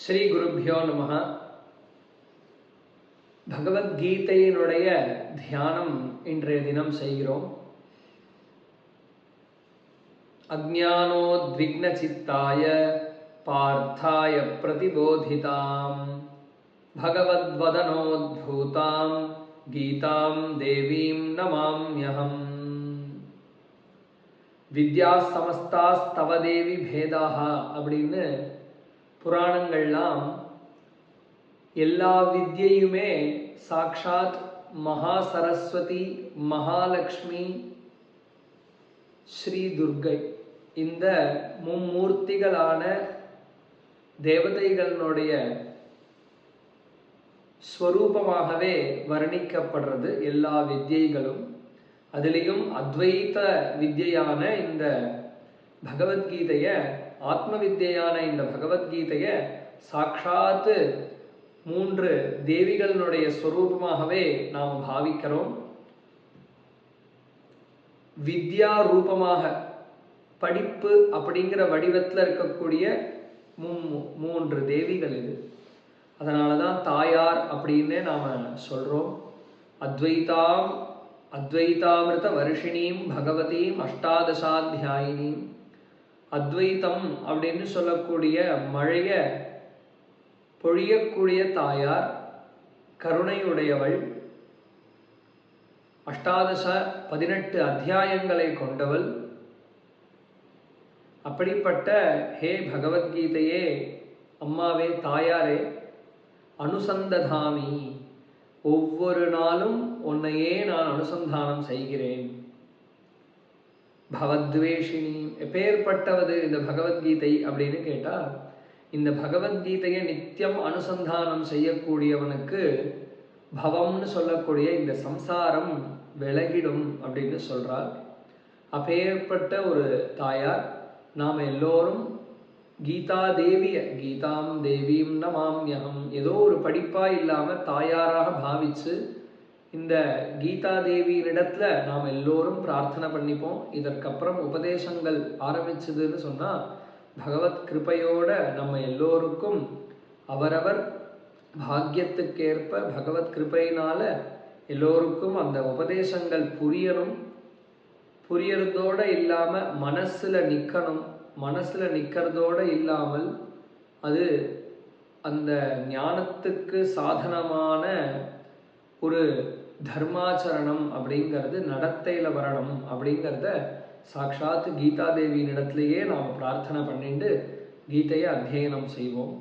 ஸ்ரீ குருப்யோ நமஹ. பகவத்கீதையினுடைய தியானம் இன்றைய தினம் செய்கிறோம். அஜ்ஞானோத்விக்ன சித்தாய பார்த்தாய பிரதிபோதிதாம் பகவத்வதனோத்பூதாம் கீதாம் தேவீம் நமாம்யஹம். வித்யா சமஸ்தாஸ்தவ தேவி பேதாக அப்படின்னு புராணங்கள்லாம் எல்லா வித்யையுமே சாக்ஷாத் மகா சரஸ்வதி, மகாலட்சுமி, ஸ்ரீ துர்கை இந்த மும்மூர்த்திகளான தேவதைகளுடைய ஸ்வரூபமாகவே வர்ணிக்கப்படுறது எல்லா வித்யைகளும். அதிலையும் அத்வைத வித்யான இந்த பகவத்கீதைய, ஆத்ம வித்யான இந்த பகவத்கீதைய சாக்ஷாத் 3 தேவிகளினுடைய ஸ்வரூபமாகவே நாம் பாவிக்கிறோம். வித்யா ரூபமாக படிப்பு அப்படிங்கிற வடிவத்தில் இருக்கக்கூடிய 3 தேவிகள் இது. அதனாலதான் தாயார் அப்படின்னு நாம சொல்றோம். அத்வைதாமிருத வருஷிணீம் பகவதீம் அஷ்டாதசாத்தியாயினீம். அத்வைத்தம் அப்படின்னு சொல்லக்கூடிய மழைய பொழியக்கூடிய தாயார், கருணையுடையவள், 18 அத்தியாயங்களை கொண்டவள். அப்படிப்பட்ட ஹே பகவத்கீதையே, அம்மாவே, தாயாரே, அனுசந்ததாமி, ஒவ்வொரு நாளும் உன்னையே நான் அனுசந்தானம் செய்கிறேன். பவத்வேஷினி, எப்பேற்பட்டவது இந்த பகவத்கீதை அப்படின்னு கேட்டா, இந்த பகவத்கீதையை நித்தியம் அனுசந்தானம் செய்யக்கூடியவனுக்கு பவம்னு சொல்லக்கூடிய இந்த சம்சாரம் விலகிடும் அப்படின்னு சொல்றார். அப்பேற்பட்ட ஒரு தாயார். நாம் எல்லோரும் கீதா தேவிய, கீதாம் தேவீம் நமாம்யஹம், ஏதோ ஒரு படிப்பா இல்லாம தாயாராக பாவிச்சு இந்த கீதா தேவியினிடத்துல நாம் எல்லோரும் பிரார்த்தனை பண்ணிப்போம். இதற்கப்புறம் உபதேசங்கள் ஆரம்பிச்சதுன்னு சொன்னா பகவத் கிருபையோட நம்ம எல்லோருக்கும் அவரவர் பாக்கியத்துக்கேற்ப பகவத் கிருபையினால எல்லோருக்கும் அந்த உபதேசங்கள் புரியணும். புரியறதோட இல்லாம மனசுல நிக்கணும். மனசுல நிக்கிறதோட இல்லாமல் அது அந்த ஞானத்துக்கு சாதனமான ஒரு தர்மாச்சரணம் அப்படிங்கிறது நடத்தையில வரணும். அப்படிங்கிறத சாக்ஷாத் கீதா தேவியின் இடத்திலேயே நாம் பிரார்த்தனை பண்ணிட்டு கீதையை அத்தியனம் செய்வோம்.